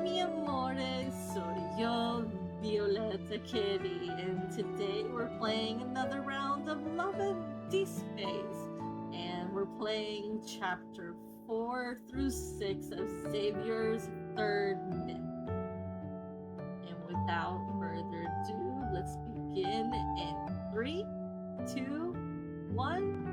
mi amore, soy yo, Violetta Kitty, and today we're playing another round of Love and Deepspace, and we're playing chapter 4 through 6 of Xavier's third myth. And without further ado, let's begin in 3, 2, 1.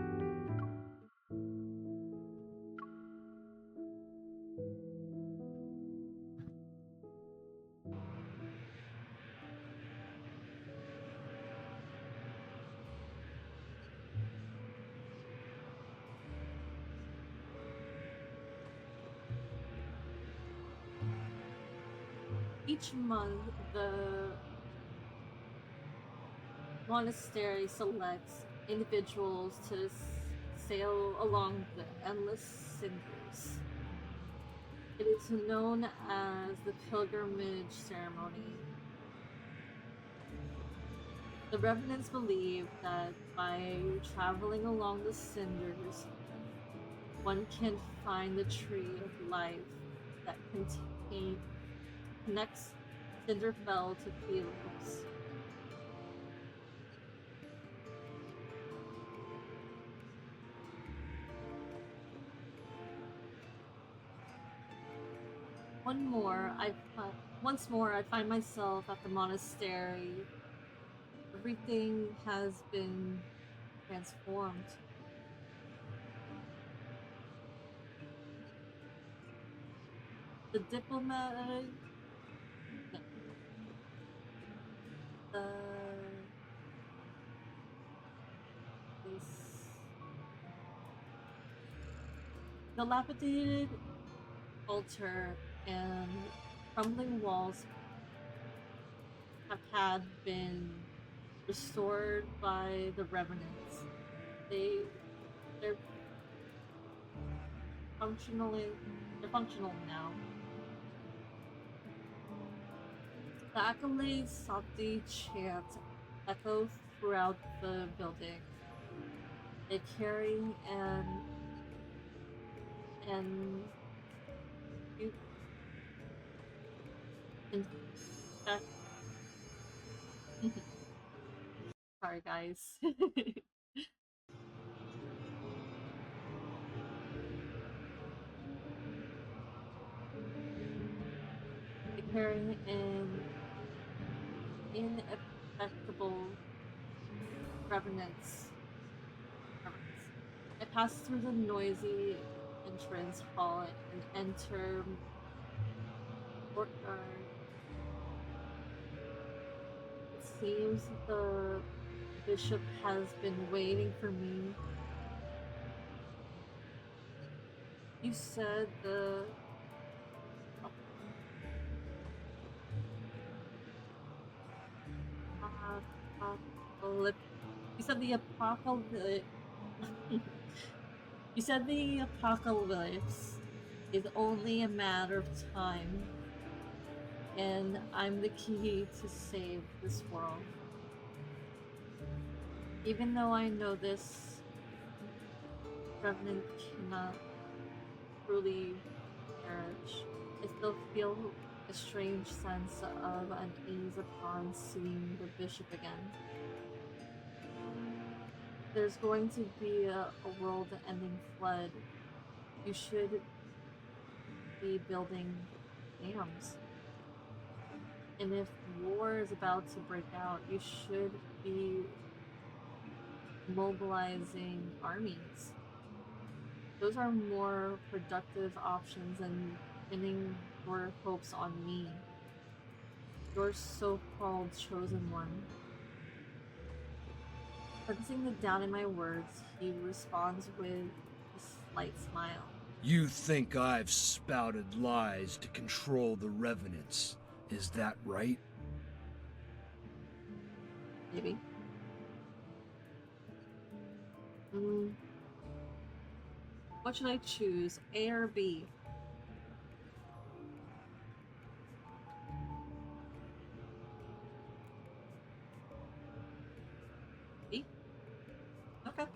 Each month, the monastery selects individuals to sail along the endless cinders. It is known as the pilgrimage ceremony. The revenants believe that by traveling along the cinders, one can find the tree of life that connects Cinderfell to Felix. Once more, I find myself at the monastery. Everything has been transformed. The diplomatic, the this dilapidated altar and crumbling walls had been restored by the revenants. They're they're functional now. The accolades softly chant echo throughout the building. They carry and you in fact sorry guys. They carry an ineffectual revenants. I pass through the noisy entrance hall and enter courtyard. It seems the bishop has been waiting for me. You said the apocalypse. You said the apocalypse. You said the apocalypse is only a matter of time, and I'm the key to save this world. Even though I know this revenant cannot truly perish, I still feel a strange sense of unease upon seeing the bishop again. There's going to be a world-ending flood. You should be building dams. And if war is about to break out, you should be mobilizing armies. Those are more productive options than pinning your hopes on me, your so-called chosen one. Sensing the doubt in my words, he responds with a slight smile. You think I've spouted lies to control the revenants, is that right? Maybe. What should I choose, A or B? B? Okay.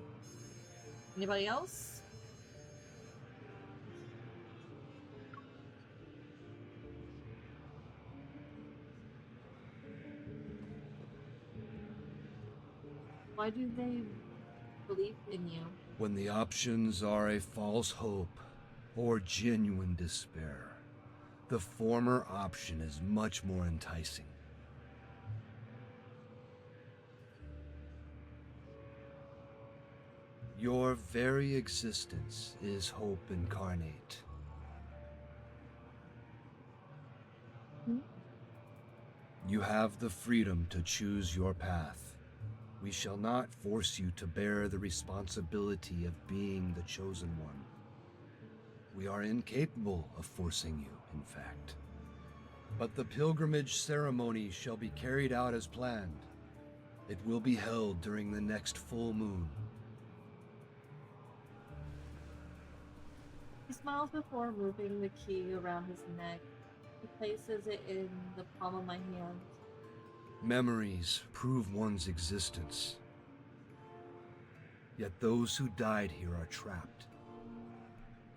Anybody else? Why do they believe in you? When the options are a false hope or genuine despair, the former option is much more enticing. Your very existence is hope incarnate. Hmm? You have the freedom to choose your path. We shall not force you to bear the responsibility of being the chosen one. We are incapable of forcing you, in fact. But the pilgrimage ceremony shall be carried out as planned. It will be held during the next full moon. He smiles before moving the key around his neck. He places it in the palm of my hand. Memories prove one's existence. Yet those who died here are trapped.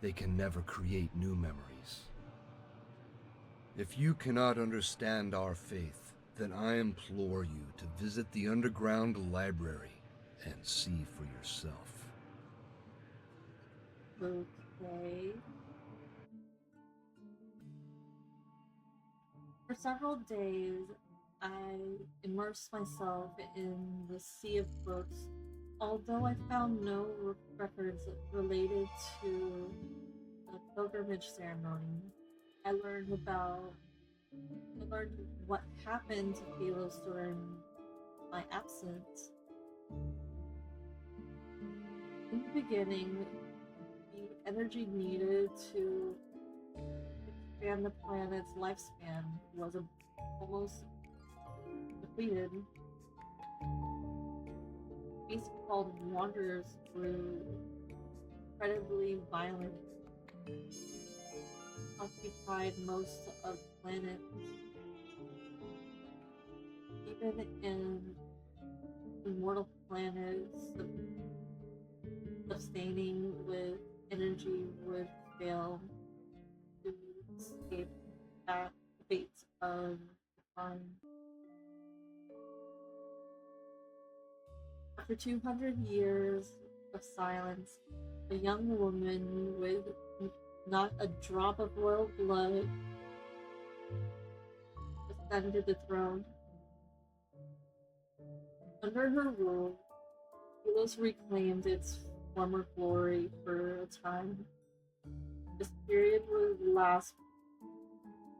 They can never create new memories. If you cannot understand our faith, then I implore you to visit the underground library and see for yourself. Okay. For several days, I immersed myself in the sea of books, although I found no records related to the pilgrimage ceremony. I learned about I learned what happened to Philos during my absence. In the beginning, the energy needed to expand the planet's lifespan was almost depleted. Beasts called wanderers grew incredibly violent, occupied most of the planet. Even in immortal planets, sustaining with energy would fail to escape that fate of decline. After 200 years of silence, a young woman with not a drop of royal blood ascended the throne. Under her rule, Helios reclaimed its former glory for a time. This period would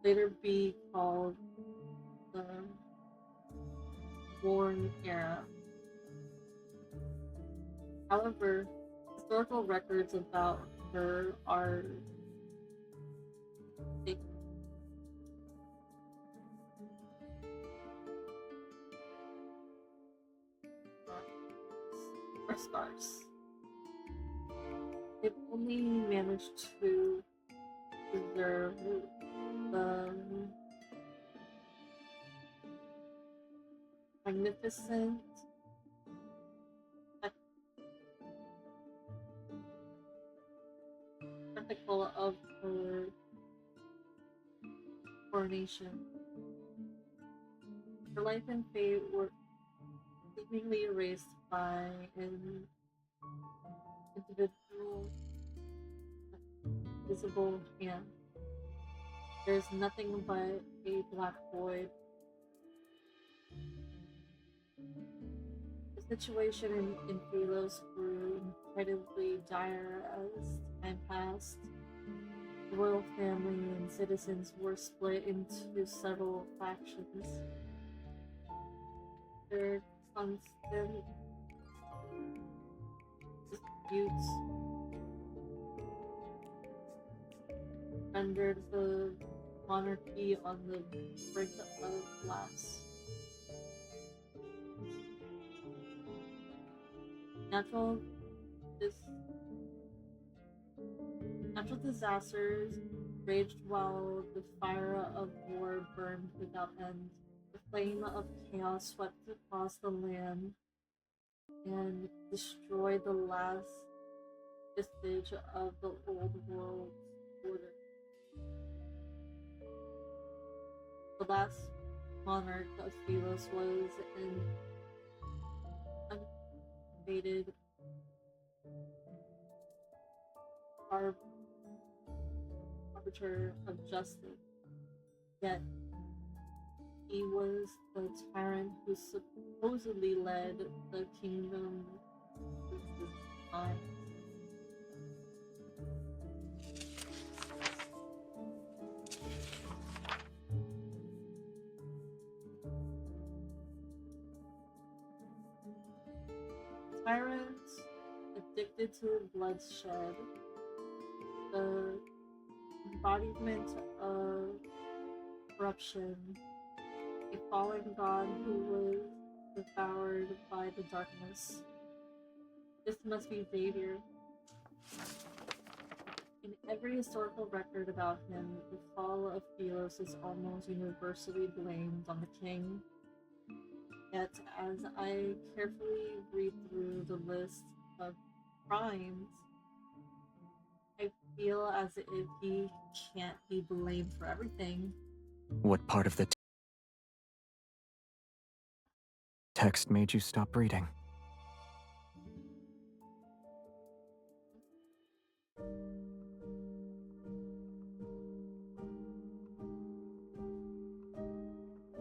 later be called the Born Era. However, historical records about her are sparse. They've only managed to preserve the magnificent spectacle of her coronation. Her life and fate were seemingly erased by an individual visible hand. There's nothing but a black void. The situation in Philos grew incredibly dire as time passed. The royal family and citizens were split into several factions. Their constant disputes rendered the monarchy on the brink of collapse. Natural disasters raged while the fire of war burned without end. The flame of chaos swept across the land and destroyed the last vestige of the old world's order. The last monarch of Philos was an fated arbiter of justice. Yet he was the tyrant who supposedly led the kingdom since his time. Tyrant, addicted to bloodshed, the embodiment of corruption, a fallen god who was devoured by the darkness. This must be Xavier. In every historical record about him, the fall of Thelos is almost universally blamed on the king. Yet, as I carefully read through the list of crimes, I feel as if he can't be blamed for everything. What part of the text made you stop reading?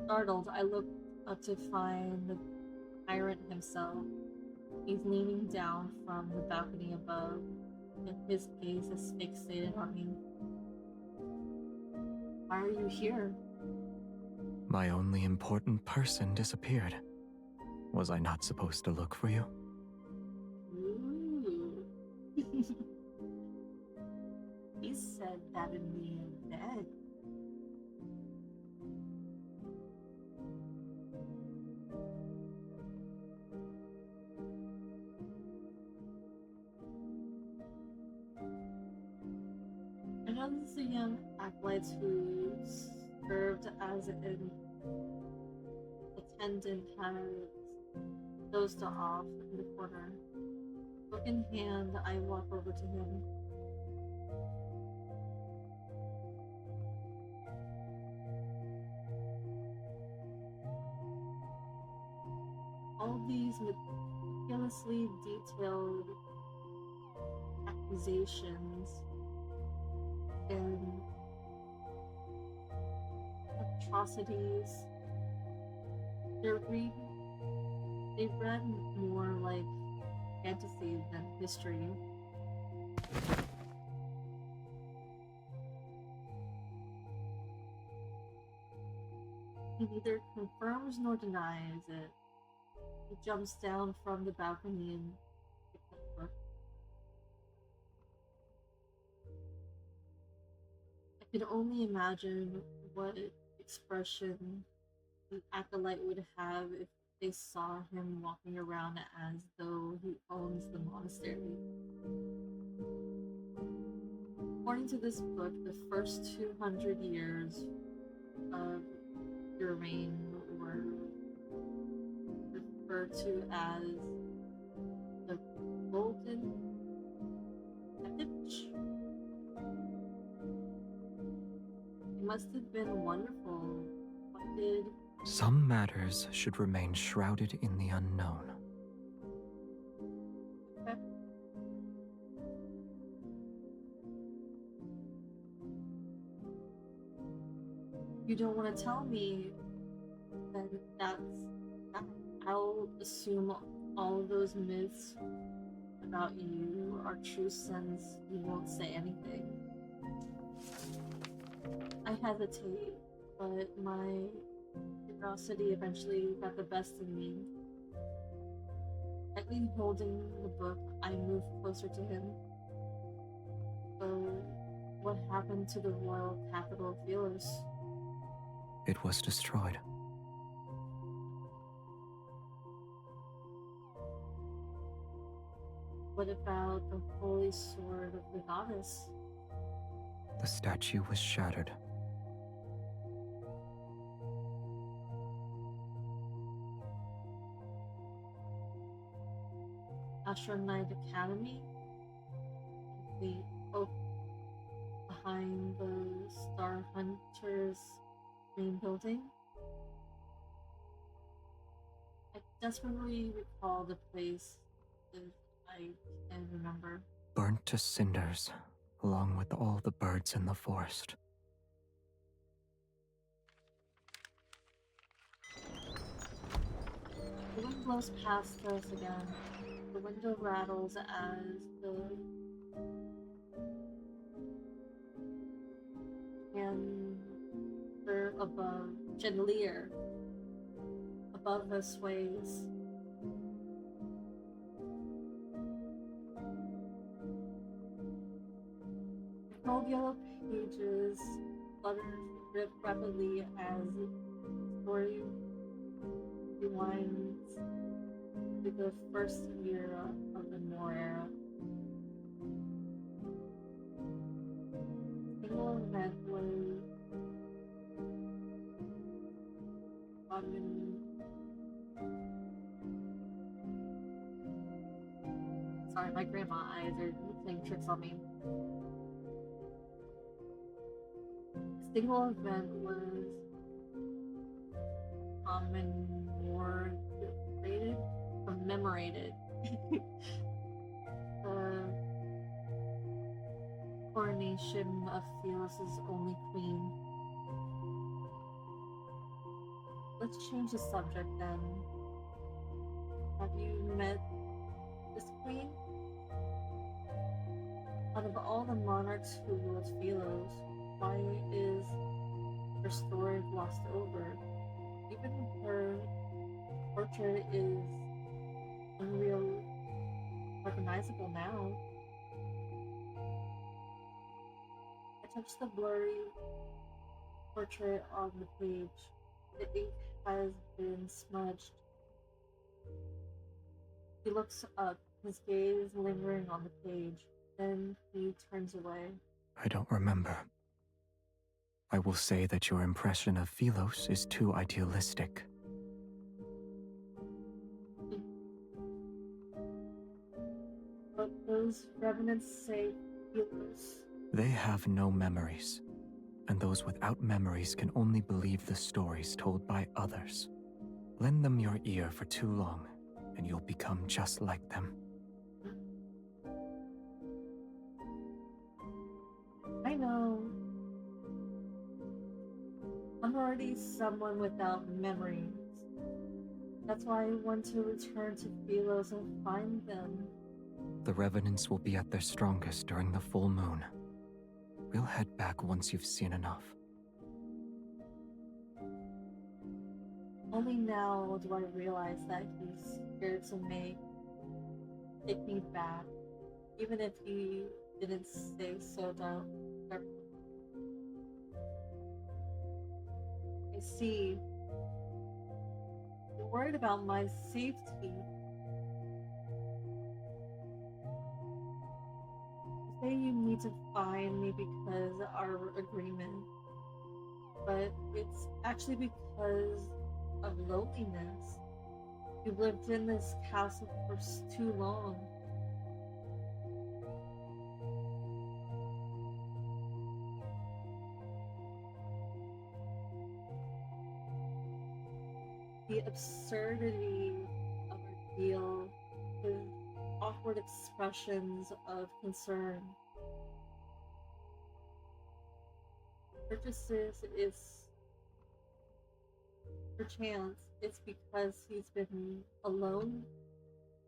Startled, I look up to find the tyrant himself. He's leaning down from the balcony above, and his gaze is fixated on me. Why are you here? My only important person disappeared. Was I not supposed to look for you? Ooh. He said that in the bed. I know this is a young acolyte who served as an attendant has dozed off in the corner. Book in hand, I walk over to him. All these meticulously detailed accusations and atrocities, they read more like fantasy than history. He neither confirms nor denies it. He jumps down from the balcony and picks up the book. I can only imagine what expression the acolyte would have if they saw him walking around as though he owns the monastery. According to this book, the first 200 years of your reign were referred to as the Golden Epoch. It must have been wonderful. What did Some matters should remain shrouded in the unknown. you don't want to tell me, then that. I'll assume all of those myths about you are true since you won't say anything. I hesitate, but my curiosity eventually got the best of me. Lightly holding the book, I move closer to him. So, what happened to the royal capital of Thelos? It was destroyed. What about the holy sword of the goddess? The statue was shattered. Astronite Academy? The oak behind the Star Hunters main building? I desperately recall the place if I can remember. Burnt to cinders, along with all the birds in the forest. The wind blows past us again. The window rattles as the chandelier above us sways. The cold yellow pages flutter rapidly as the story rewinds to the first year of the Moor era. A single event was Sorry, my grandma eyes are playing tricks on me. A single event was commemorated. The coronation of Theos' only queen. Let's change the subject then. Have you met this queen? Out of all the monarchs who ruled Philos, why is her story glossed over? Even her portrait is recognizable now. I touched the blurry portrait on the page. The ink has been smudged. He looks up, his gaze lingering on the page. Then he turns away. I don't remember. I will say that your impression of Philos is too idealistic. But those revenants say Philos. They have no memories, and those without memories can only believe the stories told by others. Lend them your ear for too long, and you'll become just like them. I know. I'm already someone without memories. That's why I want to return to Philos and find them. The revenants will be at their strongest during the full moon. We'll head back once you've seen enough. Only now do I realize that he's here to take me back, even if he didn't say so directly. I see. You're worried about my safety. You say you need to find me because of our agreement, but it's actually because of loneliness. You've lived in this castle for too long. The absurdity of our deal with awkward expressions of concern. Purchases is perchance it's because he's been alone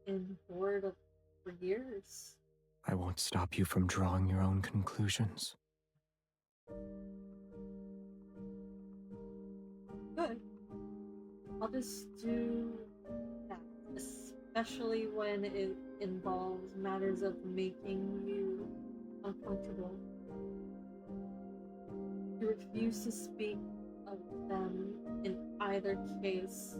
and bored for years. I won't stop you from drawing your own conclusions. Good. I'll just do that, especially when it involves matters of making you uncomfortable. You refuse to speak of them in either case.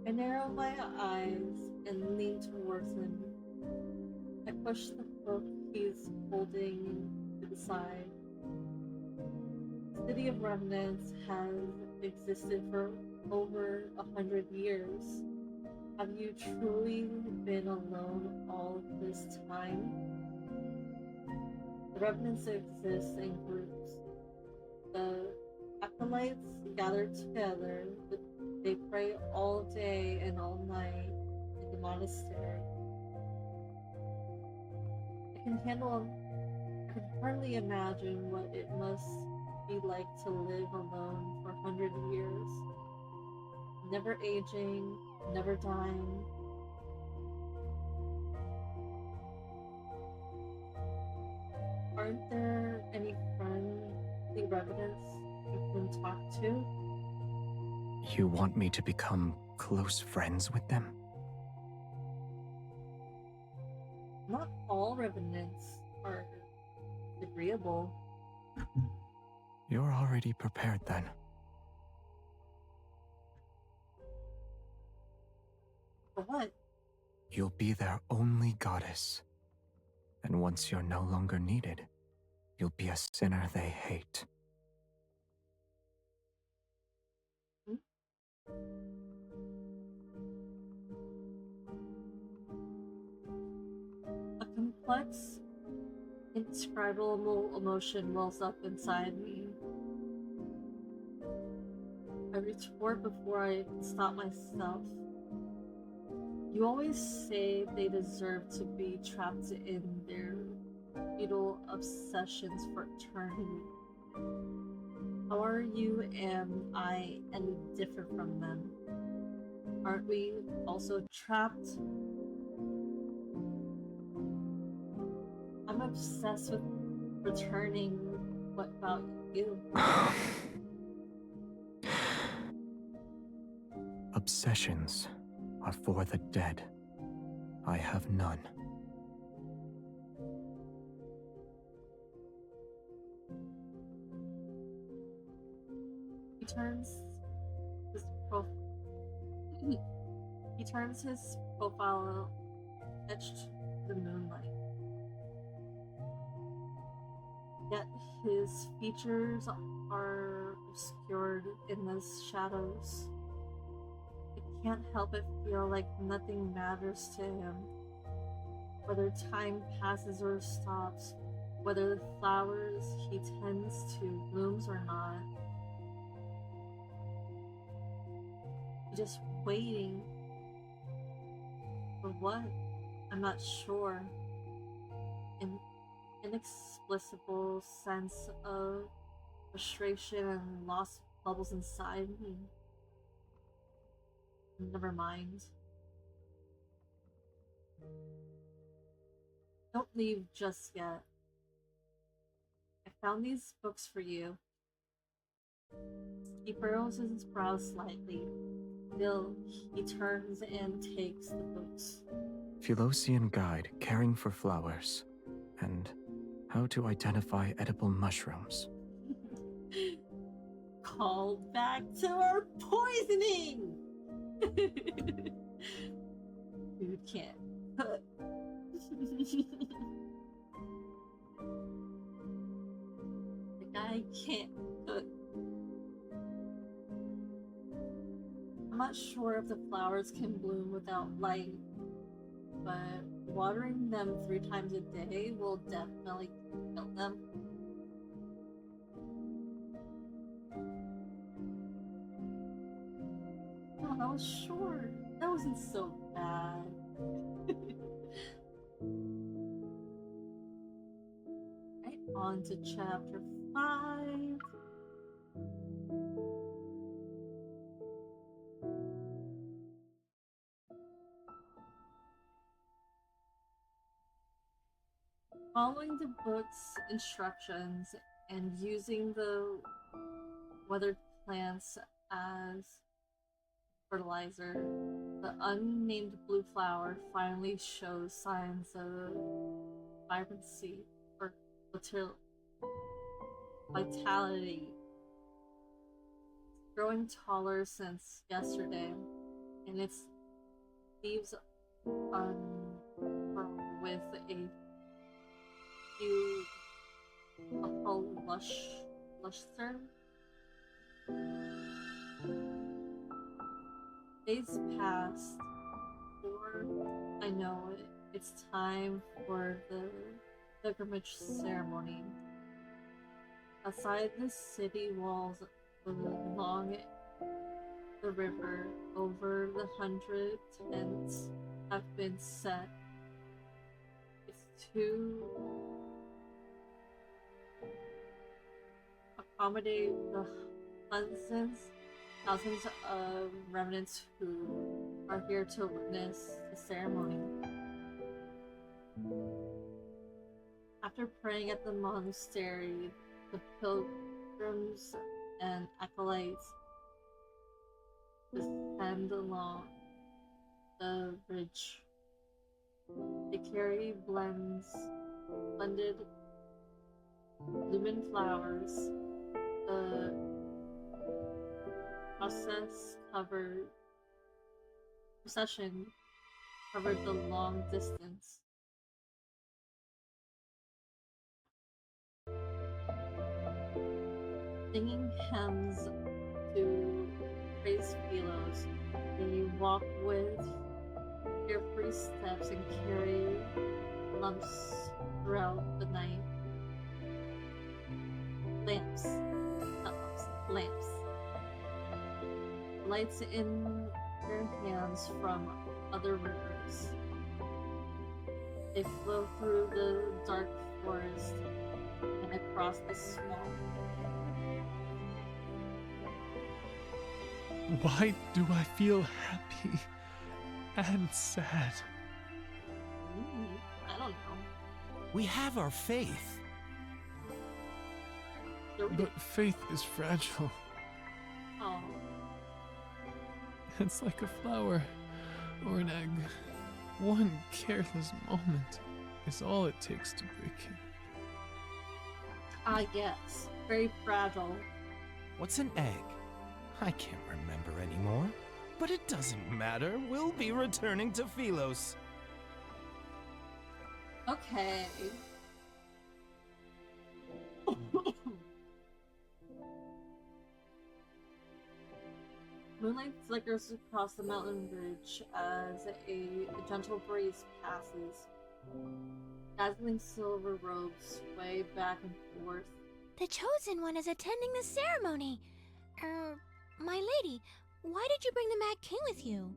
I narrow my eyes and lean towards him. I push the book he's holding to the side. The city of remnants has existed for over 100 years. Have you truly been alone all this time? The remnants exist in groups. The Acolytes gather together. They pray all day and all night in the monastery. I can hardly imagine what it must be like to live alone for 100 years, never aging, never dying. Aren't there any friendly revenants you can talk to? You want me to become close friends with them? Not all revenants are agreeable. You're already prepared then. For what? You'll be their only goddess. And once you're no longer needed, you'll be a sinner they hate. Hmm? A complex, indescribable emotion wells up inside me. I retort before I can stop myself. You always say they deserve to be trapped in their futile obsessions for eternity. How are you and I any different from them? Aren't we also trapped? I'm obsessed with returning. What about you? Obsessions are for the dead. I have none. He turns his he turns his profile etched to the moonlight. Yet his features are obscured in the shadows. I can't help but feel like nothing matters to him. Whether time passes or stops, whether the flowers he tends to blooms or not. He's just waiting. For what? I'm not sure. An inexplicable sense of frustration and loss bubbles inside me. Never mind. Don't leave just yet. I found these books for you. He furrows his brow slightly. Still, he turns and takes the books. Philosian Guide, Caring for Flowers, and How to Identify Edible Mushrooms. Called back to our poisoning! Food can't cook. The guy can't cook. I'm not sure if the flowers can bloom without light, but watering them 3 times a day will definitely kill them. Oh, that was short. That wasn't so bad. Right, on to chapter 5. Following the book's instructions and using the weathered plants as fertilizer, the unnamed blue flower finally shows signs of vibrancy or vitality. It's growing taller since yesterday, and its leaves unfurl with a few luster. Days passed, before I know it, it's time for the pilgrimage ceremony. Outside the city walls, along the river. Over 100 tents have been set. It's to accommodate the thousands of remnants who are here to witness the ceremony. After praying at the monastery, the pilgrims and acolytes descend along the ridge. They carry blended lumen flowers. The procession covered the long distance. Singing hymns to praise Philos, they walk with carefree steps and carry lamps throughout the night. Lamps. Not lamps. Lamps. Lights in their hands from other rivers. They flow through the dark forest and across the swamp. Why do I feel happy and sad? I don't know. We have our faith. But faith is fragile. Oh. It's like a flower or an egg. One careless moment is all it takes to break it. Yes. Very fragile. What's an egg? I can't remember anymore. But it doesn't matter. We'll be returning to Philos. Okay. Moonlight flickers across the mountain ridge as a gentle breeze passes. Dazzling silver robes sway back and forth. The Chosen One is attending the ceremony. My lady, why did you bring the Mad King with you?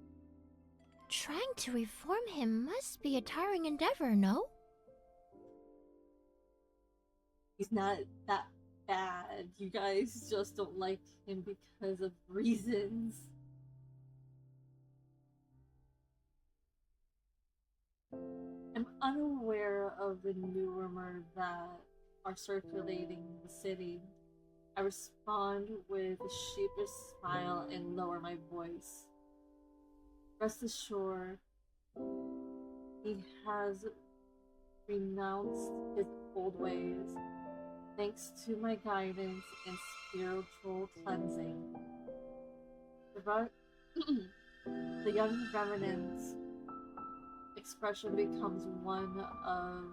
Trying to reform him must be a tiring endeavor, no? He's not that bad. You guys just don't like him because of reasons. I'm unaware of the new rumor that are circulating the city. I respond with a sheepish smile and lower my voice. Rest assured, he has renounced his old ways, thanks to my guidance and spiritual cleansing. The young remnant's expression becomes one of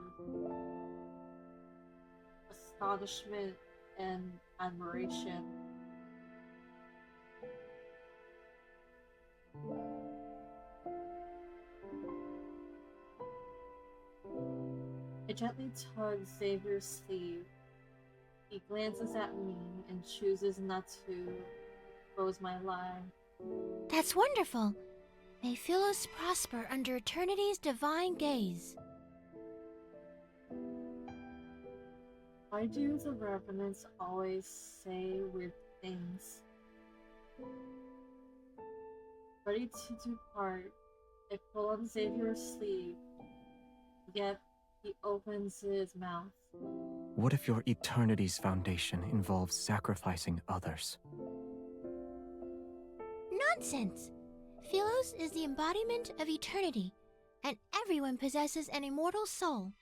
astonishment and admiration. I gently tug Xavier's sleeve. He glances at me and chooses not to expose my lie. That's wonderful. May Philos prosper under eternity's divine gaze. Why do the revenants always say weird things? Ready to depart, I pull on Xavier's sleeve, yet he opens his mouth. What if your eternity's foundation involves sacrificing others? Nonsense! Philos is the embodiment of eternity, and everyone possesses an immortal soul.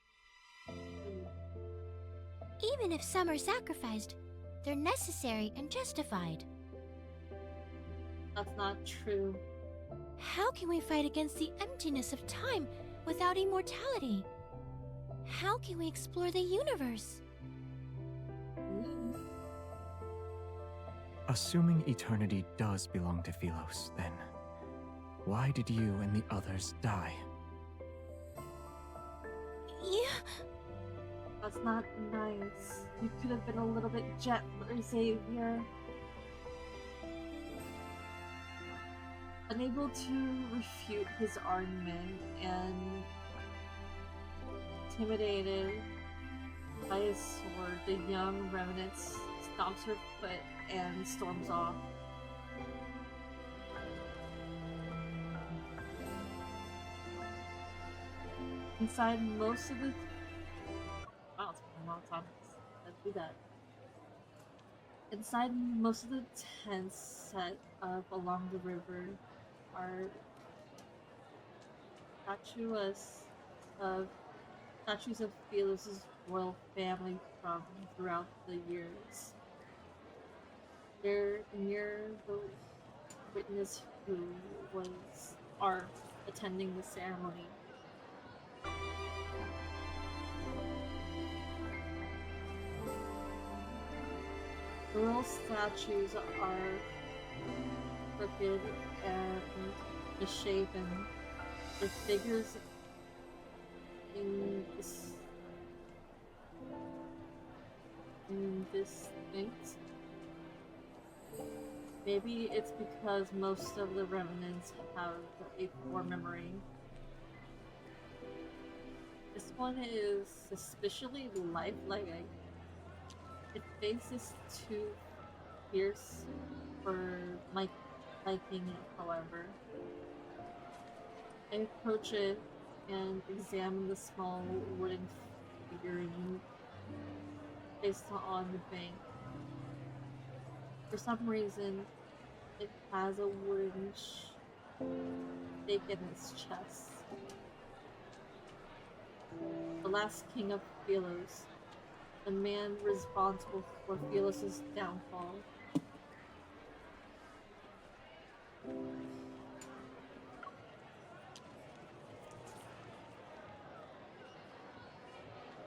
Even if some are sacrificed, they're necessary and justified. That's not true. How can we fight against the emptiness of time without immortality? How can we explore the universe? Assuming eternity does belong to Philos, then why did you and the others die? That's not nice. You could have been a little bit gentler, Xavier. Unable to refute his argument and intimidated by his sword, the young revenant stomps her foot and storms off. Inside most of the wow, it's been a long time. Let's do that. Inside most of the tents set up along the river are statues of statues of Felix's royal family from throughout the years. They're near the witness who was are attending the ceremony. The royal statues are crooked and misshapen. Their figures indistinct. Maybe it's because most of the remnants have a poor memory. This one is suspiciously lifelike. Its face is too fierce for my liking, however. I approach it and examine the small wooden figurine placed on the bank. For some reason, it has a wooden stake in its chest. The last king of Philos, the man responsible for Philos' downfall.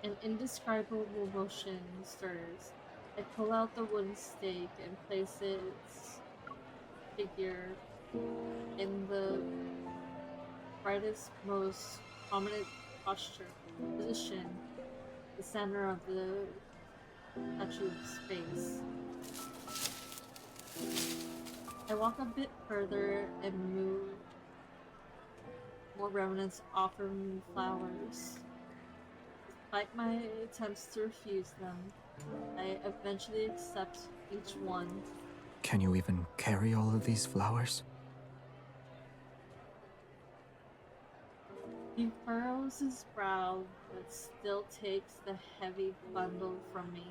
An indescribable emotion stirs. I pull out the wooden stake and place its figure in the brightest, most prominent position, the center of the statue's face. I walk a bit further and move. More remnants offer me flowers. Despite my attempts to refuse them, I eventually accept each one. Can you even carry all of these flowers? He furrows his brow, but still takes the heavy bundle from me.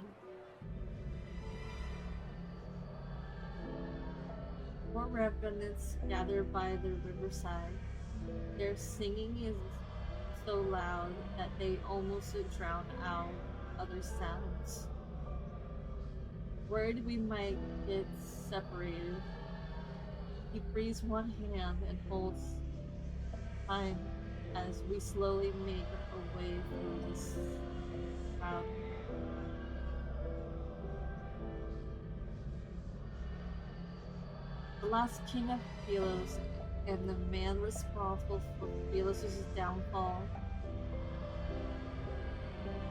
More revenants gather by the riverside. Their singing is so loud that they almost drown out other sounds. Worried we might get separated, he frees one hand and holds mine as we slowly make our way through this crowd. The last king of Philos and the man responsible for Philos' downfall.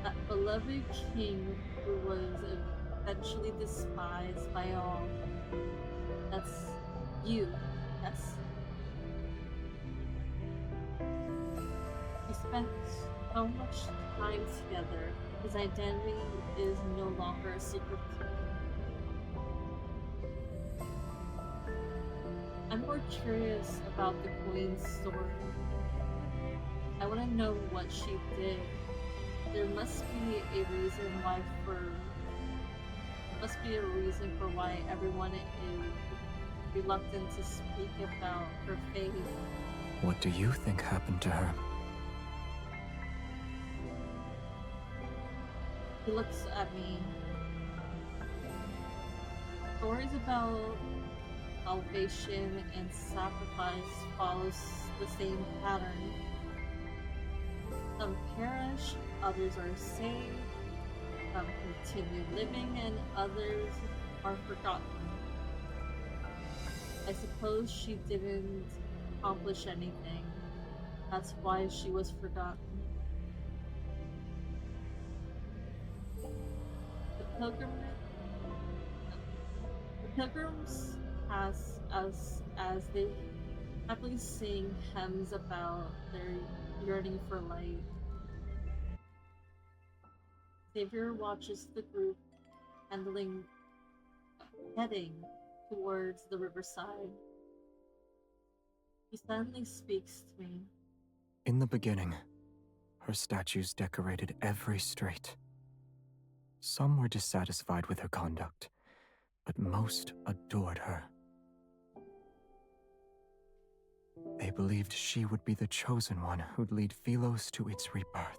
That beloved king who was eventually despised by all. That's you, yes. We spent so much time together. His identity is no longer a secret to me. I'm more curious about the queen's story. I want to know what she did. There must be a reason why everyone is reluctant to speak about her fate. What do you think happened to her? He looks at me. Stories about salvation and sacrifice follows the same pattern. Some perish, others are saved, some continue living, and others are forgotten. I suppose she didn't accomplish anything. That's why she was forgotten. The pilgrims pass us as they happily sing hymns about their yearning for light. Xavier watches the group handling heading towards the riverside. He suddenly speaks to me. In the beginning, her statues decorated every street. Some were dissatisfied with her conduct, but most adored her. They believed she would be the chosen one who'd lead Philos to its rebirth.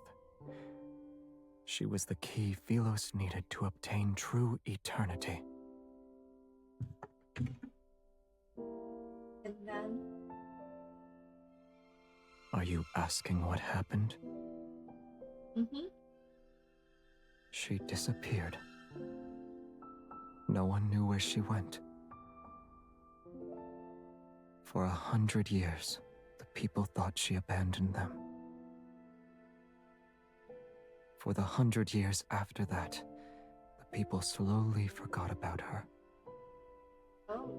She was the key Philos needed to obtain true eternity. And then, Are you asking what happened? She disappeared. No one knew where she went. For 100 years, the people thought she abandoned them. For the 100 years after that, the people slowly forgot about her. oh,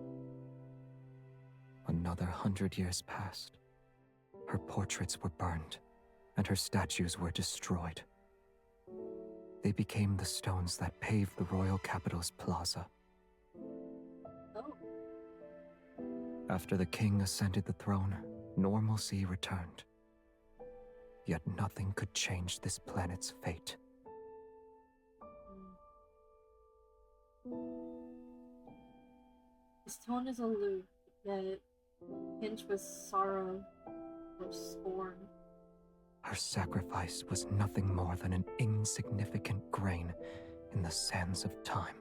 Another 100 years passed. Her portraits were burned, and her statues were destroyed. They became the stones that paved the royal capital's plaza. oh, After the king ascended the throne, normalcy returned. Yet nothing could change this planet's fate. His tone is aloof, yet tinged with sorrow or scorn. Her sacrifice was nothing more than an insignificant grain in the sands of time.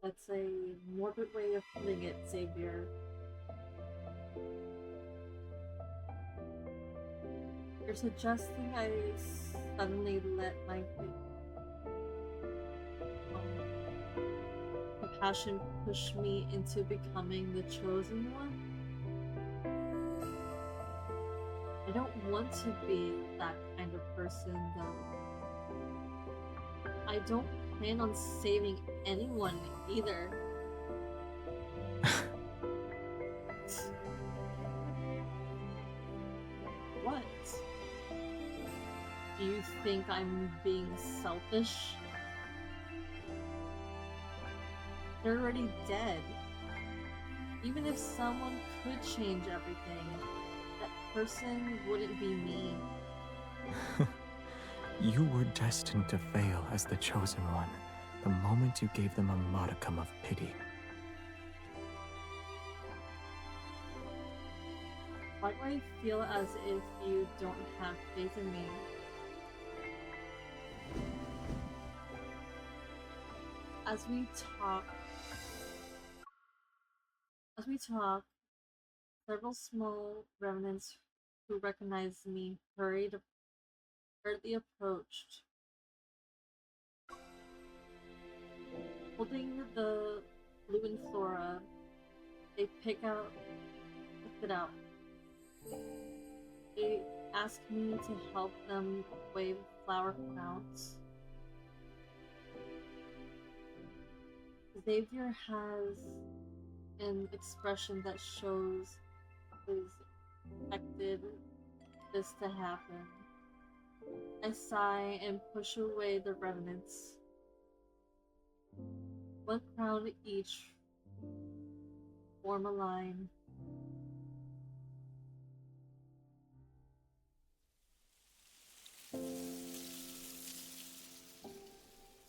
That's a morbid way of putting it, Xavier. You're suggesting I suddenly let my compassion push me into becoming the chosen one? I don't want to be that kind of person, though. I don't plan on saving anyone either. What? Do you think I'm being selfish? They're already dead. Even if someone could change everything, that person wouldn't be me. You were destined to fail as the chosen one the moment you gave them a modicum of pity. Why do I feel as if you don't have faith in me? As we talk, several small remnants who recognized me hurriedly approached, holding the blue flora. They pick it out. They ask me to help them wave flower crowns. Xavier has an expression that shows he's expected this to happen. I sigh and push away the remnants. One crown each form a line.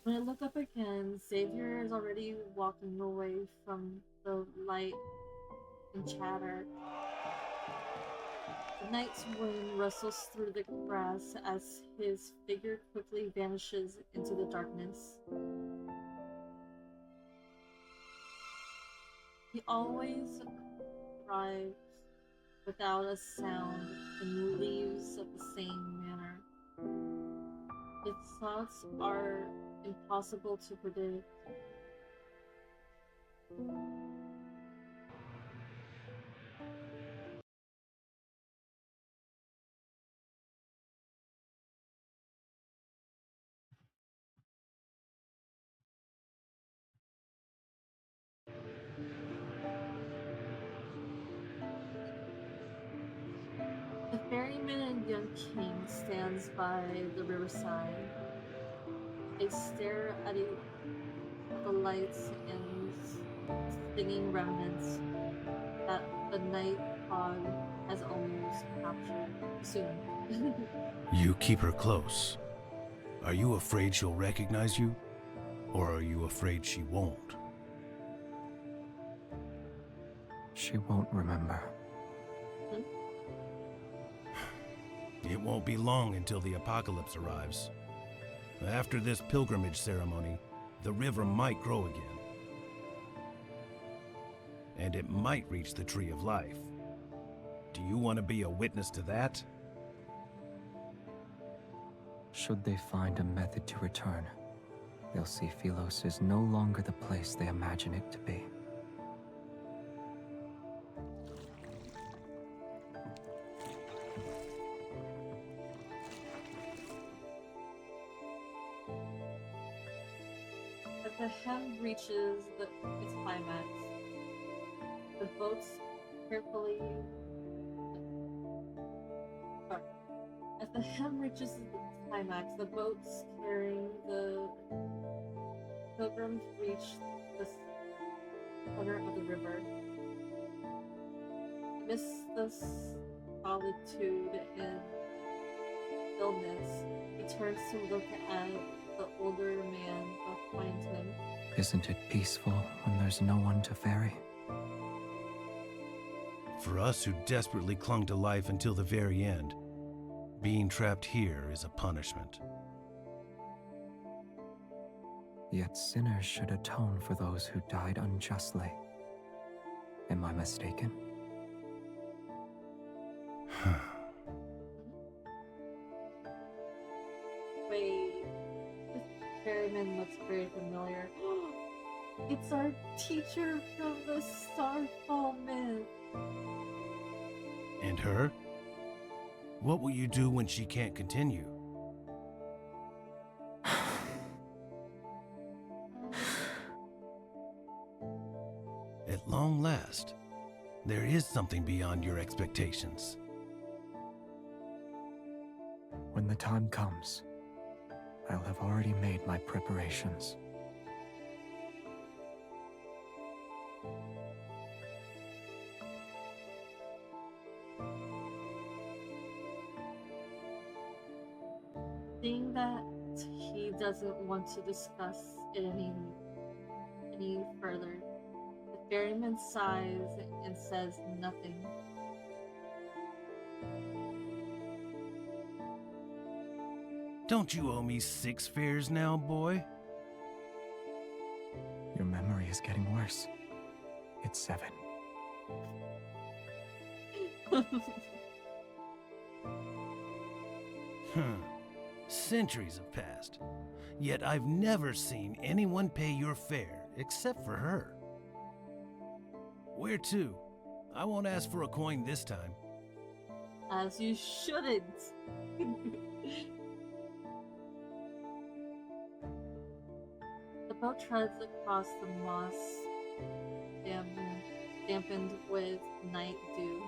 When I look up again, Xavier is already walking away from the light and chatter. The night's wind rustles through the grass as his figure quickly vanishes into the darkness. He always arrives without a sound and leaves of the same manner. His thoughts are impossible to predict. The ferryman and young king stands by the riverside. They stare at the lights and stinging remnants that the night fog has almost captured soon. You keep her close. Are you afraid she'll recognize you? Or are you afraid she won't? She won't remember. It won't be long until the apocalypse arrives. After this pilgrimage ceremony, the river might grow again. And it might reach the Tree of Life. Do you want to be a witness to that? Should they find a method to return, they'll see Philos is no longer the place they imagine it to be. As the hem reaches its climax, the boats carefully. Sorry. As the hem reaches its climax, the boats carrying the pilgrims reach the center of the river. Amidst the solitude and stillness, he turns to look at the older man behind him. Isn't it peaceful when there's no one to ferry? For us who desperately clung to life until the very end, being trapped here is a punishment. Yet sinners should atone for those who died unjustly. Am I mistaken? Wait, this ferryman looks very familiar. It's our teacher from the Starfall myth. And her? What will you do when she can't continue? At long last, there is something beyond your expectations. When the time comes, I'll have already made my preparations. Seeing that he doesn't want to discuss it any further, the ferryman sighs and says nothing. Don't you owe me 6 fares now, boy? Your memory is getting worse. It's 7. Centuries have passed, yet I've never seen anyone pay your fare except for her. Where to? I won't ask for a coin this time. As you shouldn't. The boat treads across the moss, dampened with night dew.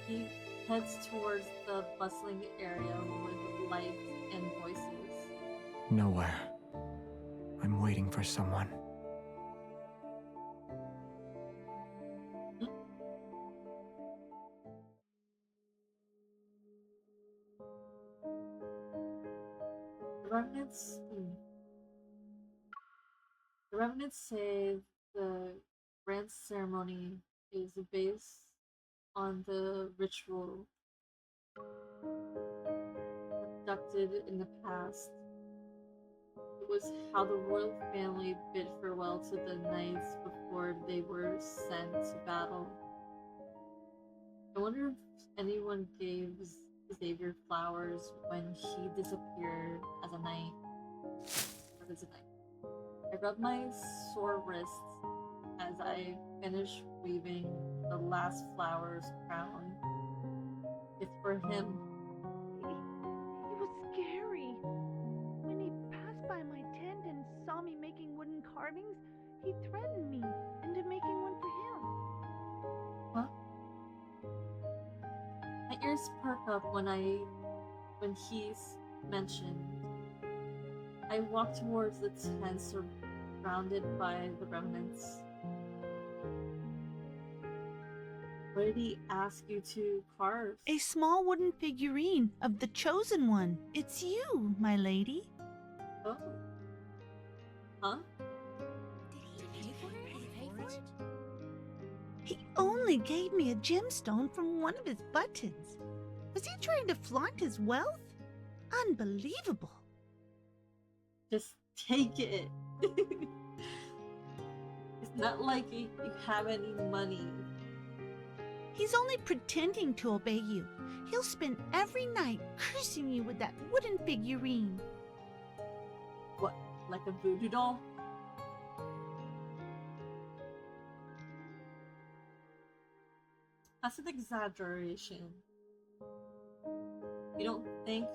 He heads towards the bustling area with lights and voices. Nowhere. I'm waiting for someone. The remnants say the grand ceremony is based on the ritual conducted in the past. It was how the royal family bid farewell to the knights before they were sent to battle. I wonder if anyone gave Xavier flowers when he disappeared as a knight. I rub my sore wrists as I finish weaving the last flower's crown. It's for him. He was scary. When he passed by my tent and saw me making wooden carvings, he threatened me into making one for him. Huh? ears perk up when he's mentioned. I walk towards the tent surrounded by the remnants. What did he ask you to carve? A small wooden figurine of the Chosen One. It's you, my lady. Oh. Huh? Did he pay for it? He only gave me a gemstone from one of his buttons. Was he trying to flaunt his wealth? Unbelievable. Just take it. It's not like you have any money. He's only pretending to obey you. He'll spend every night cursing you with that wooden figurine. What, like a voodoo doll? That's an exaggeration. You don't think?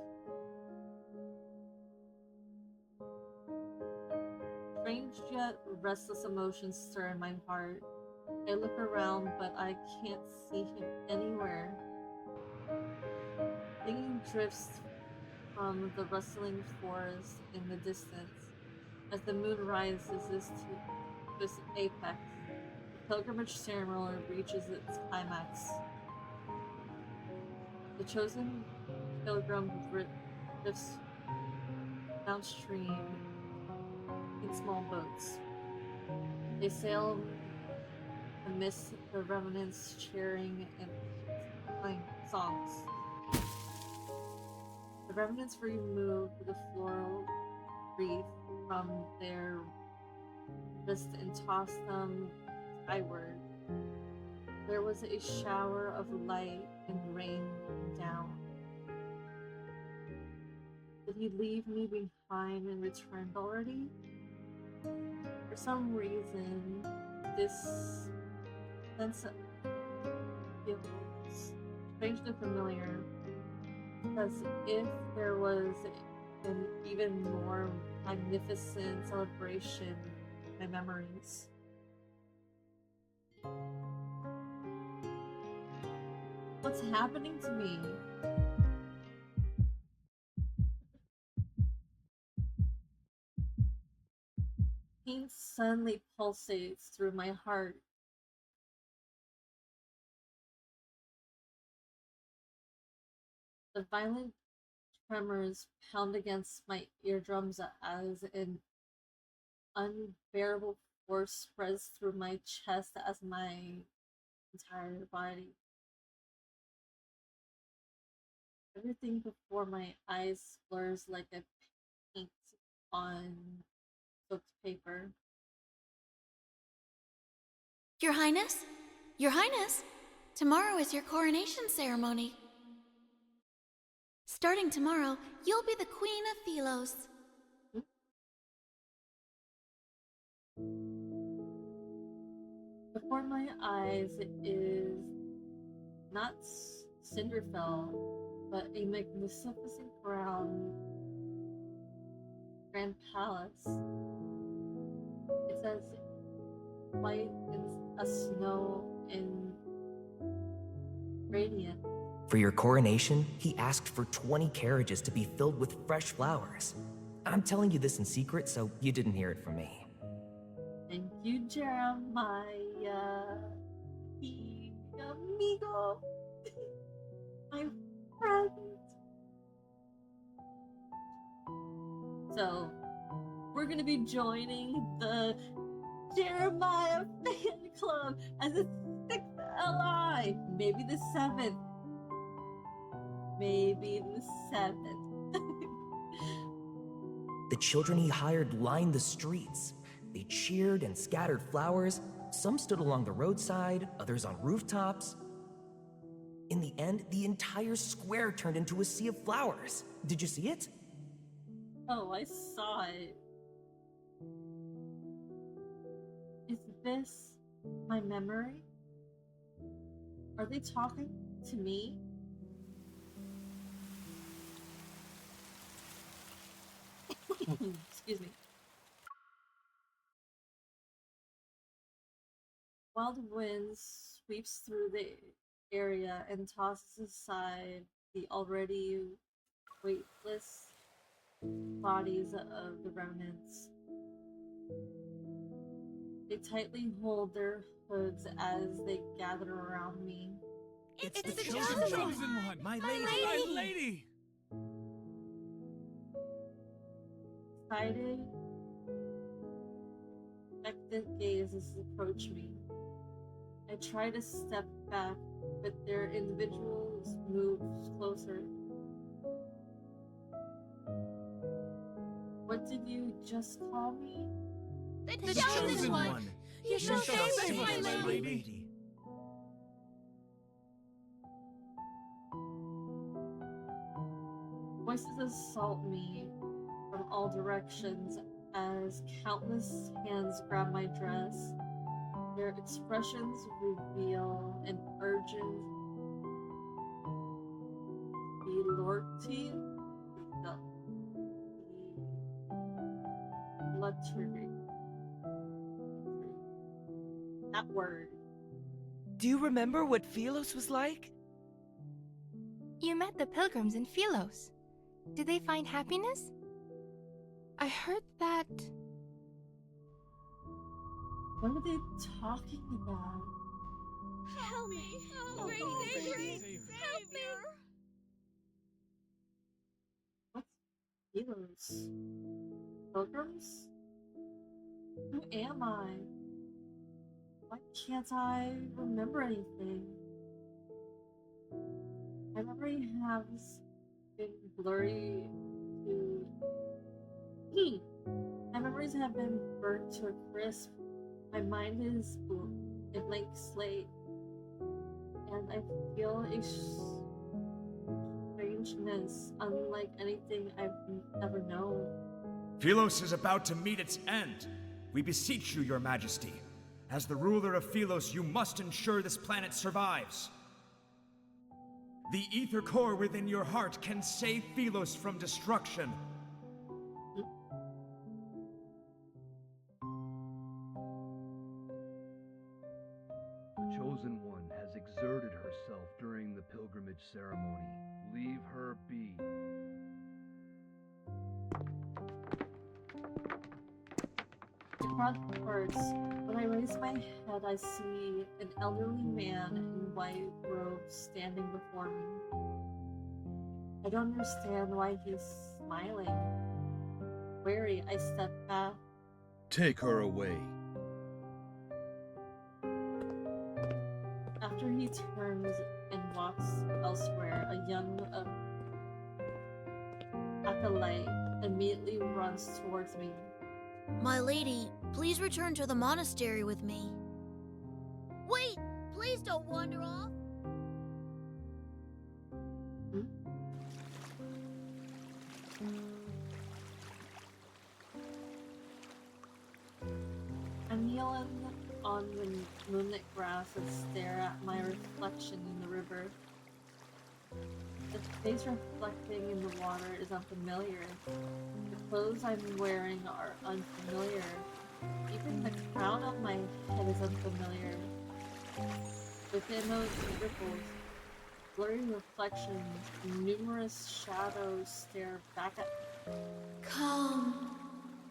Strange yet restless emotions stir in my heart. I look around, but I can't see him anywhere. Thinking drifts from the rustling forest in the distance. As the moon rises to its apex, the pilgrimage ceremony reaches its climax. The chosen pilgrim drifts downstream in small boats. They sail amidst the remnants cheering and playing songs. The remnants remove the floral wreath from their wrist and toss them skyward. There was a shower of light and rain down. Did he leave me behind and returned already? For some reason, this sense feels strangely familiar, as if there was an even more magnificent celebration in my memories. What's happening to me? Pain suddenly pulsates through my heart. The violent tremors pound against my eardrums as an unbearable force spreads through my chest as my entire body. Everything before my eyes blurs like a paint on soaked paper. Your Highness? Your Highness! Tomorrow is your coronation ceremony. Starting tomorrow, you'll be the Queen of Philos. Before my eyes is not Cinderfell, but a magnificent grand palace. It's as white as snow and radiant. For your coronation, he asked for 20 carriages to be filled with fresh flowers. I'm telling you this in secret, so you didn't hear it from me. Thank you, Jeremiah. Mi amigo. My friend. So, we're gonna be joining the Jeremiah fan club as a 6th ally. Maybe the 7th. Maybe the 7th. The children he hired lined the streets. They cheered and scattered flowers. Some stood along the roadside, others on rooftops. In the end, the entire square turned into a sea of flowers. Did you see it? Oh, I saw it. Is this my memory? Are they talking to me? Excuse me. Wild wind sweeps through the area and tosses aside the already weightless bodies of the remnants. They tightly hold their hoods as they gather around me. It's the Chosen one! My My lady! lady! My lady! Excited, expectant gazes approach me. I try to step back, but their individuals move closer. What did you just call me? The Chosen one! You shall save us, my lady! lady! Voices assault me from all directions as countless hands grab my dress. Their expressions reveal an urgent belorty, luxury. That word. Do you remember what Philos was like? You met the pilgrims in Philos. Did they find happiness? I heard that... What are they talking about? Help me! Oh, Great Xavier. Xavier! What's healers? Pilgrims? Who am I? Why can't I remember anything? My memory has been blurry to... My memories have been burnt to a crisp. My mind is a blank slate. And I feel a strangeness unlike anything I've ever known. Philos is about to meet its end. We beseech you, your majesty. As the ruler of Philos, you must ensure this planet survives. The ether core within your heart can save Philos from destruction. The Chosen One has exerted herself during the pilgrimage ceremony. Leave her be. My heart hurts. When I raise my head, I see an elderly man in white robes standing before me. I don't understand why he's smiling. Wary, I step back. Take her away. After he turns and walks elsewhere, a young acolyte immediately runs towards me. My lady, please return to the monastery with me. Wait! Please don't wander off! I kneel on the moonlit grass and stare at my reflection in the river. The face reflecting in the water is unfamiliar. The clothes I'm wearing are unfamiliar. Even the crown on my head is unfamiliar. Within those ripples, blurry reflections, numerous shadows stare back at me. Come,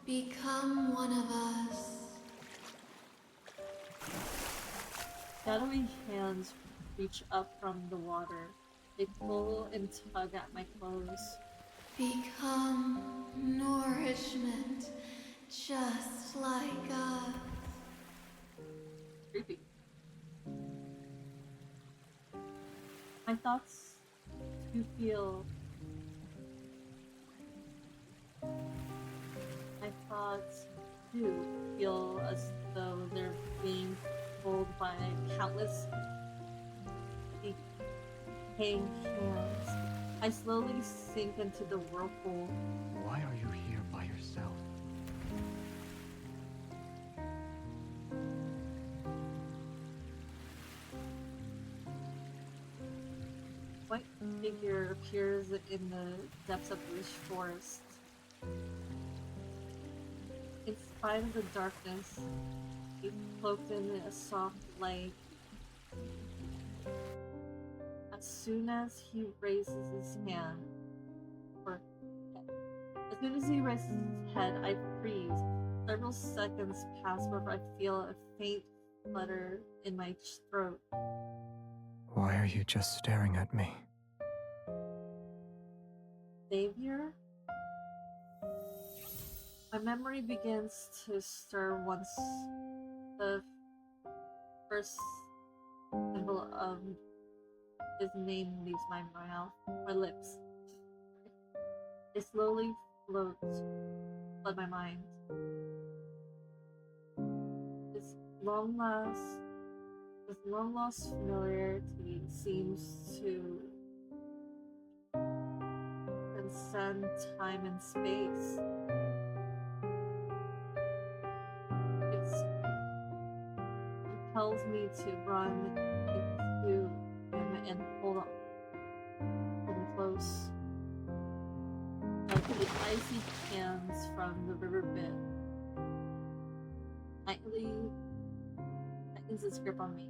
become one of us. Shadowy hands reach up from the water. They pull and tug at my clothes. Become nourishment, just like us. Creepy. My thoughts do feel... My thoughts do feel as though they're being pulled by countless decaying hands. I slowly sink into the whirlpool. Why are you here by yourself? White figure appears in the depths of this forest. In spite of the darkness, he's cloaked in a soft light. soon as he raises his hand, or as soon as he raises his head, I freeze. Several seconds pass before I feel a faint flutter in my throat. Why are you just staring at me? Xavier? My memory begins to stir once the first symbol of his name leaves my mouth, my lips. It slowly floats flood my mind. This long lost familiarity seems to transcend time and space. It compels me to run into him and hold him close. Like the icy cans from the riverbed tightens its grip on me.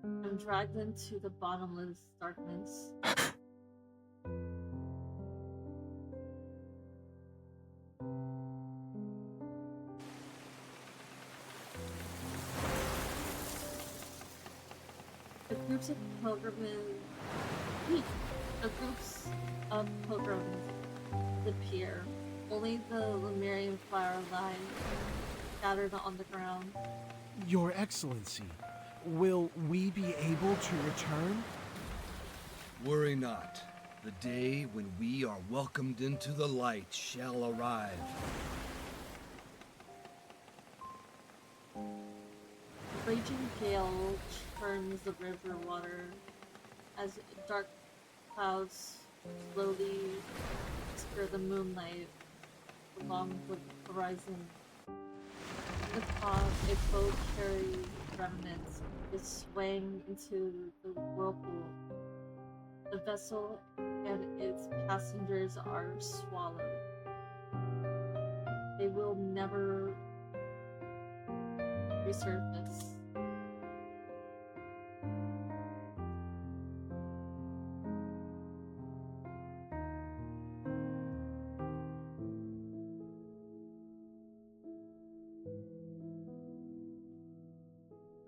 I'm dragged into the bottomless darkness. The groups of pilgrims disappear. Only the Lemurian flower lies scattered on the ground. Your Excellency, will we be able to return? Worry not. The day when we are welcomed into the light shall arrive. The raging gale churns the river water as dark clouds slowly obscure the moonlight along the horizon. In the fog, a boat carrying remnants is swaying into the whirlpool. The vessel and its passengers are swallowed. They will never resurface.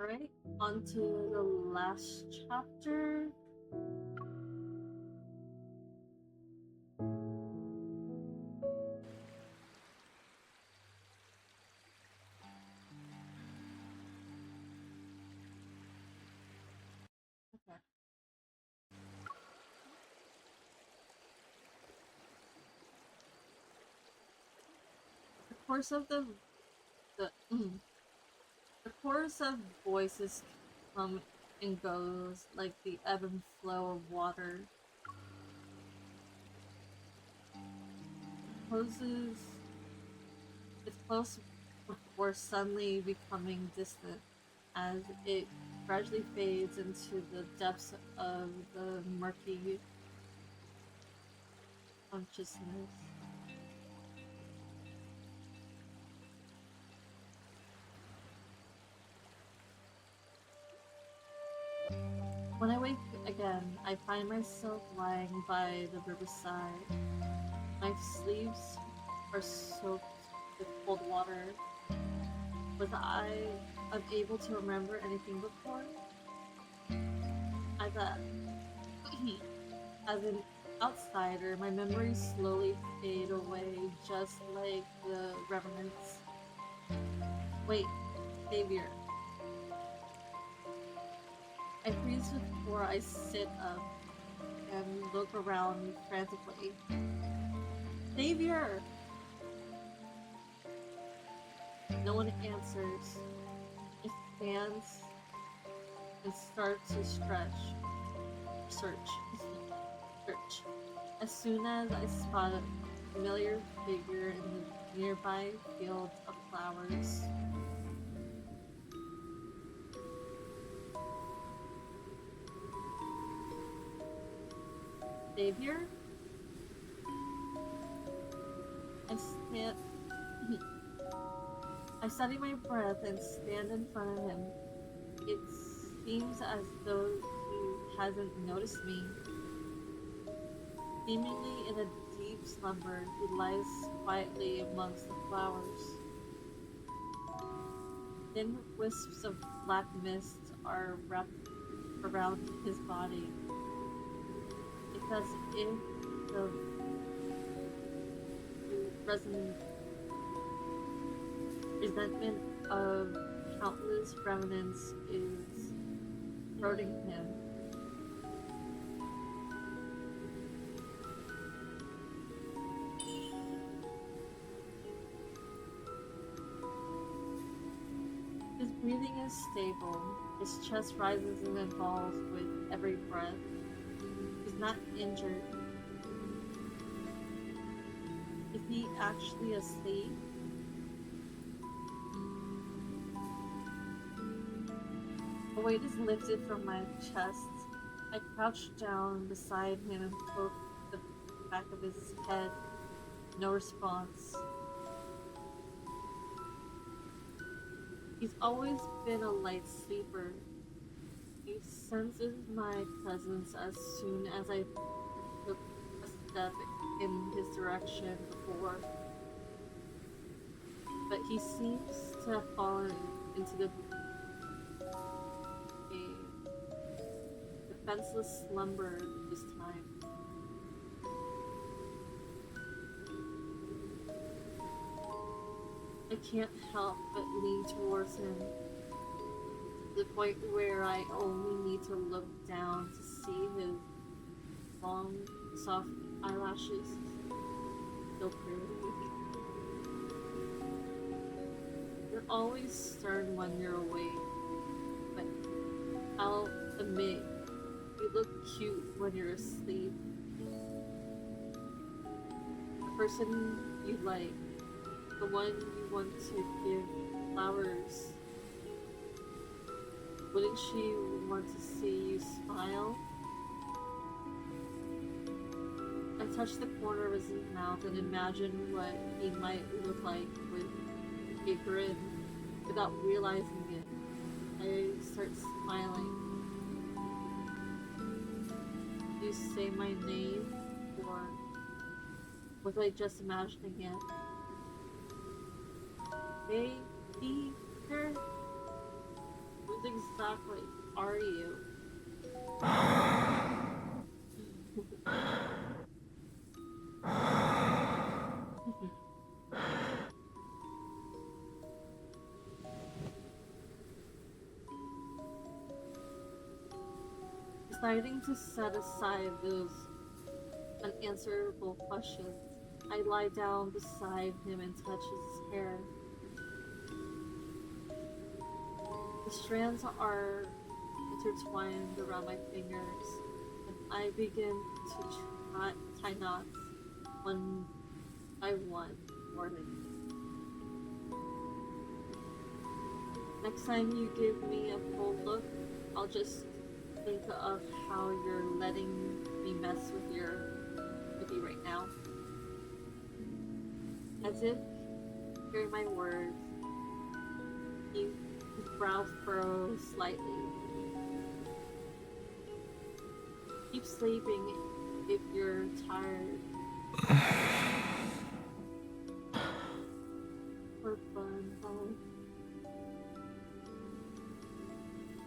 Alright, on to the last chapter. Okay. The course of the The chorus of voices come and goes like the ebb and flow of water. It's close before suddenly becoming distant as it gradually fades into the depths of the murky consciousness. When I wake again, I find myself lying by the riverside. My sleeves are soaked with cold water. Was I unable to remember anything before? As an outsider, my memories slowly fade away, just like the remnants. Wait, Xavier. I freeze before I sit up and look around frantically. Xavier! No one answers. It stands and starts to search. As soon as I spot a familiar figure in the nearby field of flowers. Xavier? I study my breath and stand in front of him. It seems as though he hasn't noticed me. Seemingly in a deep slumber, he lies quietly amongst the flowers. Thin wisps of black mist are wrapped around his body. It's as if the resentment of countless remnants is eroding him. His breathing is stable. His chest rises and falls with every breath. He's not injured. Is he actually asleep? A weight is lifted from my chest. I crouch down beside him and poke the back of his head. No response. He's always been a light sleeper. He senses my presence as soon as I took a step in his direction before. But he seems to have fallen into a defenseless slumber this time. I can't help but lean towards him, to the point where I only need to look down to see his long, soft eyelashes, so pretty. You're always stern when you're awake, but I'll admit, you look cute when you're asleep. The person you like, the one you want to give flowers. Wouldn't she want to see you smile? I touch the corner of his mouth and imagine what he might look like with a grin. Without realizing it, I start smiling. Do you say my name, or was I just imagining it? Hey, Peter? Who exactly are you? Deciding to set aside those unanswerable questions, I lie down beside him and touch his hair. The strands are intertwined around my fingers, and I begin to tie knots one by one for him. Next time you give me a full look, I'll just think of how you're letting me mess with you right now. As if hearing my words, his brow furrows slightly. Keep sleeping if you're tired. For fun,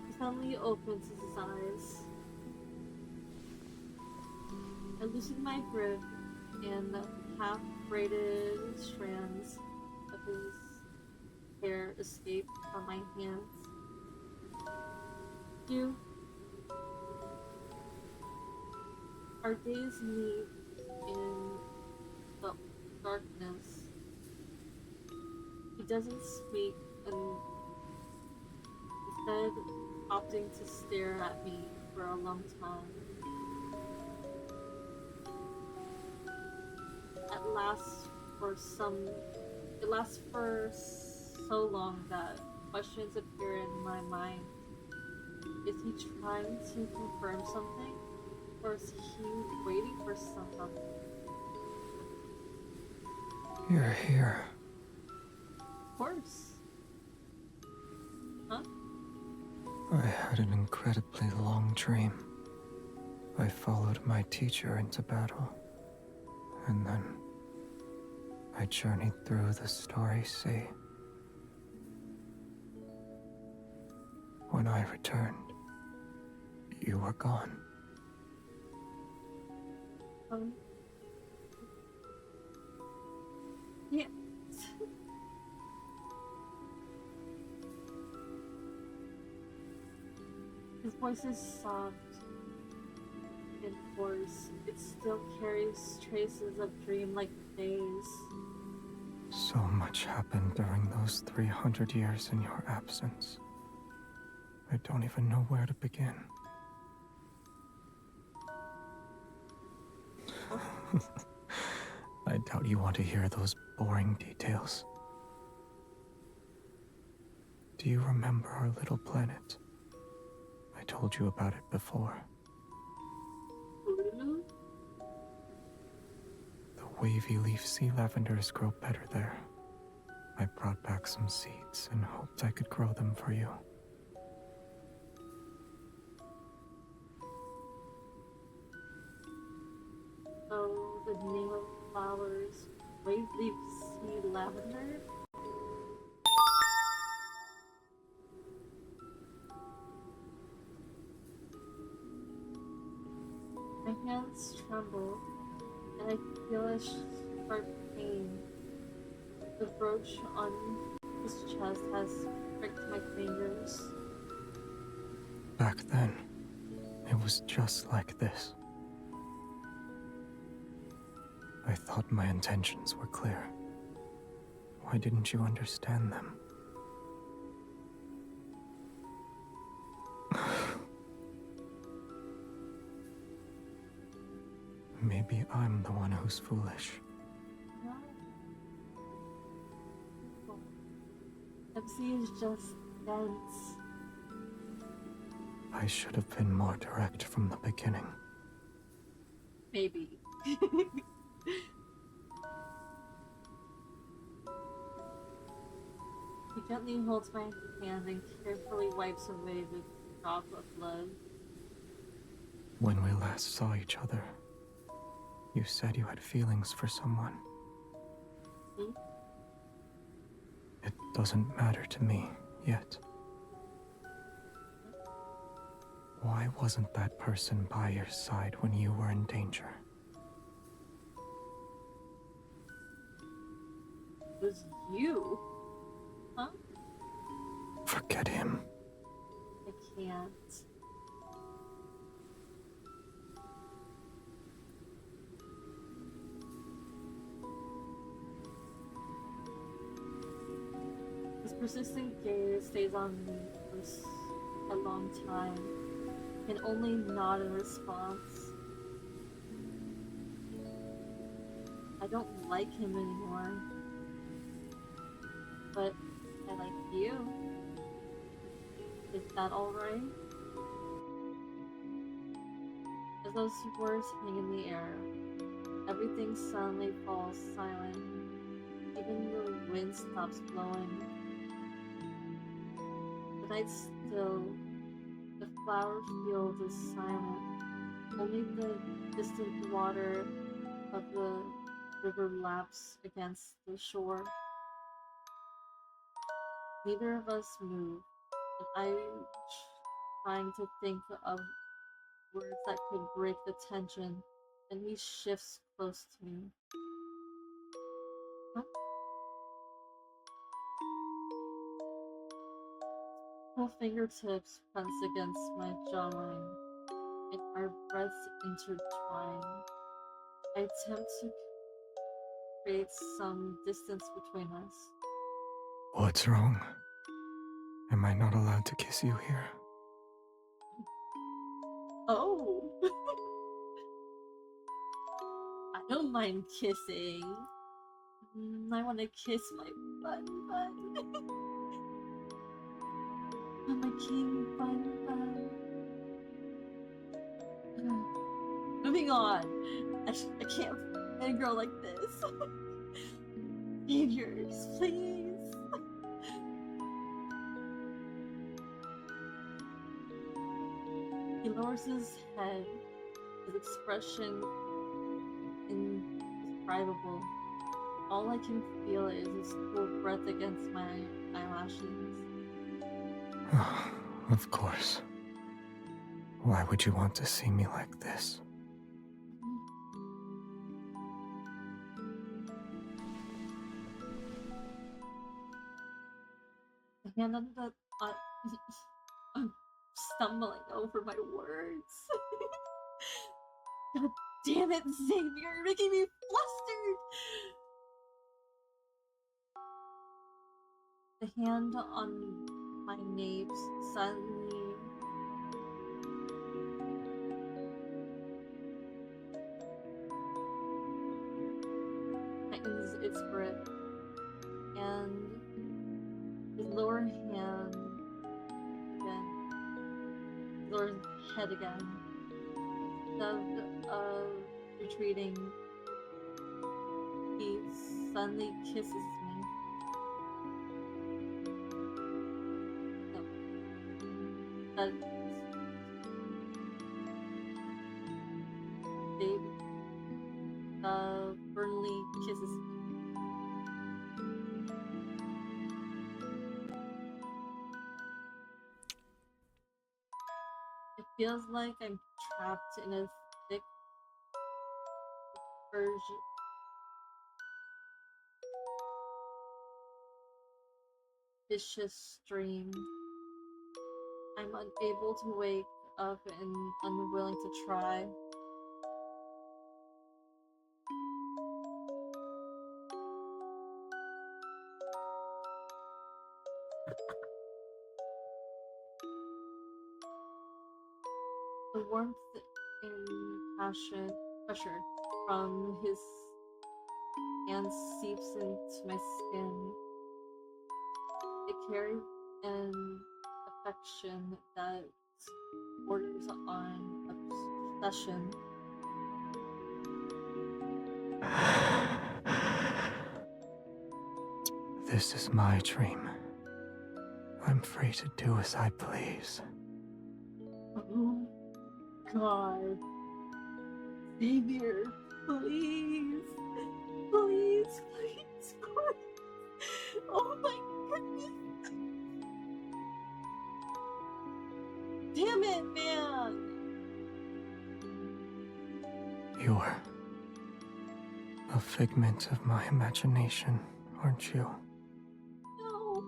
He suddenly opens his eyes. I loosen my grip, and the half-braided strands of his hair escape from my hands. Our days meet in the darkness. He doesn't speak, and instead opting to stare at me for a long time. It lasts for so long that questions appear in my mind. Is he trying to confirm something? Or is he waiting for something? You're here. Of course. Huh? I had an incredibly long dream. I followed my teacher into battle, and then I journeyed through the Starry Sea. When I returned, you were gone. Yeah. His voice is soft and hoarse. It still carries traces of dreamlike days. So much happened during those 300 years in your absence. I don't even know where to begin. I doubt you want to hear those boring details. Do you remember our little planet? I told you about it before. The wavy leaf sea lavenders grow better there. I brought back some seeds and hoped I could grow them for you. Oh, the name of flowers. Wave leaf sea lavender? My hands tremble, and I feel a sharp pain. The brooch on his chest has pricked my fingers. Back then, it was just like this. I thought my intentions were clear. Why didn't you understand them? Maybe I'm the one who's foolish. No. MC is just dense. I should have been more direct from the beginning. Maybe. He gently holds my hand and carefully wipes away the drop of blood. When we last saw each other, you said you had feelings for someone. Hmm? It doesn't matter to me yet. Why wasn't that person by your side when you were in danger? It was you? Huh? Forget him. I can't. His persistent gaze stays on me for a long time. I can only nod in response. I don't like him anymore. But I like you. Is that alright? As those words hang in the air, everything suddenly falls silent. Even the wind stops blowing. The night's still. The flower field is silent. Only the distant water of the river laps against the shore. Neither of us move, and I'm trying to think of words that could break the tension, and he shifts close to me. Huh? Her fingertips press against my jawline, and our breaths intertwine. I attempt to create some distance between us. What's wrong? Am I not allowed to kiss you here? Oh! I don't mind kissing. I want to kiss my bun. Oh, my king bun. Moving on. I can't find a girl like this. Figures, please. He lowers his head, his expression indescribable. All I can feel is his cool breath against my eyelashes. Of course. Why would you want to see me like this? And I'm stumbling over my words. God damn it, Xavier, you're making me flustered! The hand on my nape suddenly tightens its grip, and his lower hand again, lower head again, instead of retreating, he suddenly kisses me. No, that babe, Burnley kisses me. It feels like I'm trapped in a thick version. Vicious stream. I'm unable to wake up and unwilling to try. The warmth and pressure from his hand seeps into my skin. It carries an affection that borders on obsession. This is my dream. I'm free to do as I please. Oh God. Xavier, please. Please, please, please. Oh my goodness. Damn it, man. You're a figment of my imagination, aren't you? No.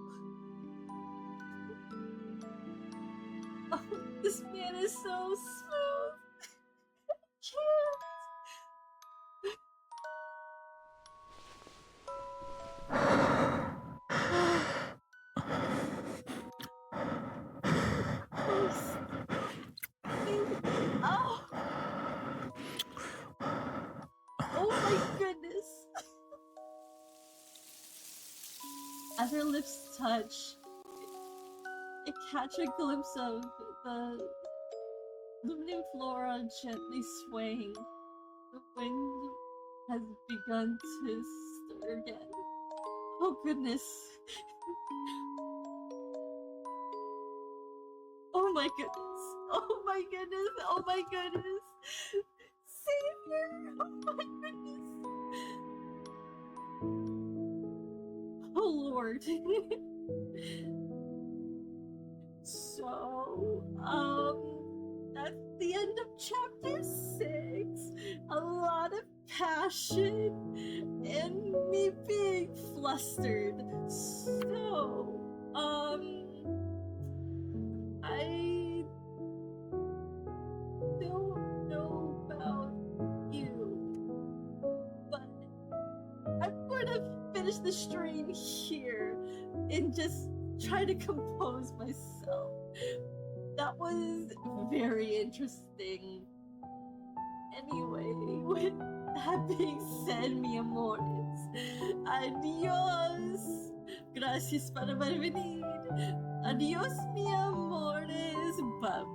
Oh, this man is so smooth. I can't. Oh. Oh my goodness. As her lips touch, I catch a glimpse of the luminant flora gently swaying. The wind has begun to stir again. Oh goodness. Oh my goodness. Oh my goodness. Oh my goodness. Xavier. Oh my goodness. Oh Lord. So, that's the end of chapter 6. A lot of passion and me being flustered. So, I don't know about you, but I'm gonna finish the stream here and just try to compose myself. That was very interesting. Anyway, with that being said, mi amores, adios. Gracias por venir. Adios, mi amores. Bye.